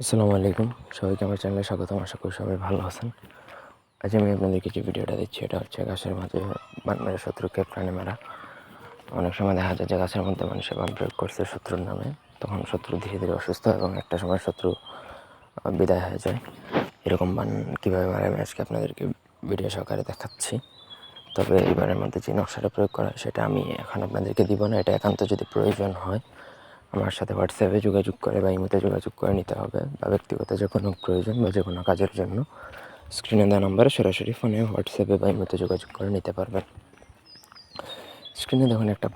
আসসালামু আলাইকুম, সবাইকে আমার চ্যানেলে স্বাগতম। আশা করি সবাই ভালো আছেন। আজ আমি আপনাদেরকে যে ভিডিওটা দিচ্ছি এটা হচ্ছে গাছের মাঝে বান মেরা শত্রুকে প্রাণে মারা। অনেক সময় দেখা যায় যে গাছের মধ্যে মানুষে বান প্রয়োগ করছে শত্রুর নামে, তখন শত্রু ধীরে ধীরে অসুস্থ হয় এবং একটা সময় শত্রু বিদায় হয়ে যায়। এরকম বান কীভাবে মারা আমি আজকে আপনাদেরকে ভিডিও সহকারে দেখাচ্ছি। তবে এবারের মধ্যে যে নকশাটা প্রয়োগ করা হয় সেটা আমি এখন আপনাদেরকে দিব না। এটা একান্ত যদি প্রয়োজন হয় আমার সাথে হোয়াটসঅ্যাপে যোগাযোগ করে বা ইমোতে যোগাযোগ করে নিতে হবে, বা ব্যক্তিগত যে কোনো প্রয়োজন বা যে কোনো কাজের জন্য স্ক্রিনে দেওয়া নাম্বারে সরাসরি ফোনে হোয়াটসঅ্যাপে বা ইমোতে যোগাযোগ করে নিতে পারবেন। স্ক্রিনে দেখুন একটা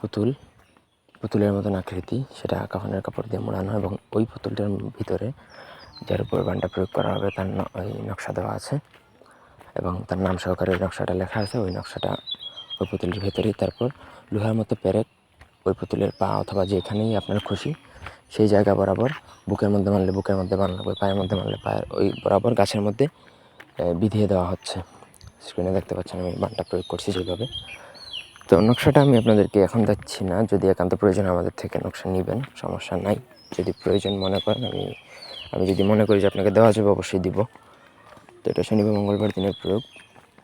পুতুলের মতন আকৃতি, সেটা কাফনের কাপড় দিয়ে মোড়ানো এবং ওই পুতুলটার ভিতরে যার উপর বানটা প্রয়োগ করা হবে তার ওই নকশা দেওয়া আছে এবং তার নাম সহকারে ওই নকশাটা লেখা আছে। ওই নকশাটা ওই পুতুলের ভেতরেই, তারপর লোহার মতো পেরেক ওই পুতুলের পা অথবা যেখানেই আপনার খুশি সেই জায়গা বরাবর, বুকের মধ্যে মারলে বুকের মধ্যে বান লাগবে, পায়ের মধ্যে মারলে পায়ের ওই বরাবর গাছের মধ্যে বিধিয়ে দেওয়া হচ্ছে। স্ক্রিনে দেখতে পাচ্ছেন আমি বানটা প্রয়োগ করছি যেভাবে। তো নকশাটা আমি আপনাদেরকে এখন দিচ্ছি না, যদি একান্ত প্রয়োজন আমাদের থেকে নকশা নেবেন, সমস্যা নাই। যদি প্রয়োজন মনে করেন আমি যদি মনে করি যে আপনাকে দেওয়া যাবে অবশ্যই দিব। তো এটা শনিবার মঙ্গলবার দিনের প্রয়োগ।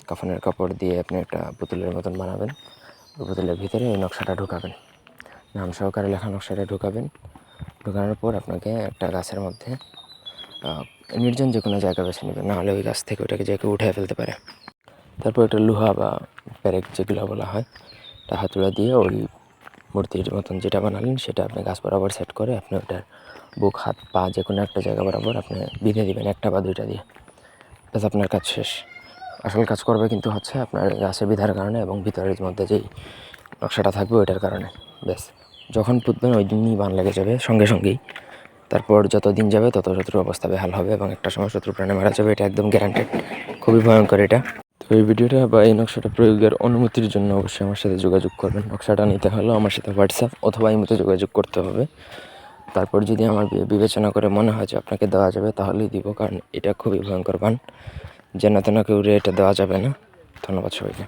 কাফনের কাপড় দিয়ে আপনি একটা পুতুলের মতন বানাবেন, ওই পুতুলের ভিতরে ওই নকশাটা ঢুকাবেন, নাম সহকারে লেখা নকশাটা ঢুকাবেন। ঢোকানোর পর আপনাকে একটা গাছের মধ্যে নির্জন যে কোনো জায়গা বেছে নেবেন, নাহলে ওই গাছ থেকে ওটাকে যে কেউ উঠে ফেলতে পারে। তারপর একটা লোহা বা পেরেক যেগুলো বলা হয়, একটা হাতুড়া দিয়ে ওই মূর্তির মতন যেটা বানালেন সেটা আপনি গাছ বরাবর সেট করে আপনি ওটার বুক, হাত, পা যে কোনো একটা জায়গা বরাবর আপনি বিঁধে দিবেন, একটা বা দুইটা দিয়ে। ব্যাস আপনার কাজ শেষ। আসল কাজ করবে কিন্তু হচ্ছে আপনার গাছে বিধার কারণে এবং ভিতরের মধ্যে যেই নকশাটা থাকবে ওইটার কারণে। ব্যাস যখন পুঁতবেন ওই দিনই বান লেগে যাবে সঙ্গে সঙ্গেই। তারপর যত দিন যাবে তত শত্রুর অবস্থা বেহাল হবে এবং একটা সময় শত্রু প্রাণে মারা যাবে, এটা একদম গ্যারান্টেড। খুবই ভয়ঙ্কর এটা। তো এই ভিডিওটা বা এই নকশাটা প্রয়োগের অনুমতির জন্য অবশ্যই আমার সাথে যোগাযোগ করবেন। নকশাটা নিতে হলেও আমার সাথে হোয়াটসঅ্যাপ অথবা ইমোতে যোগাযোগ করতে হবে। তারপর যদি আমার বিবেচনা করে মনে হয় যে আপনাকে দেওয়া যাবে তাহলেই দিব, কারণ এটা খুবই ভয়ঙ্কর বান, যেন তেন কেউ এটা দেওয়া যাবে না। ধন্যবাদ সবাইকে।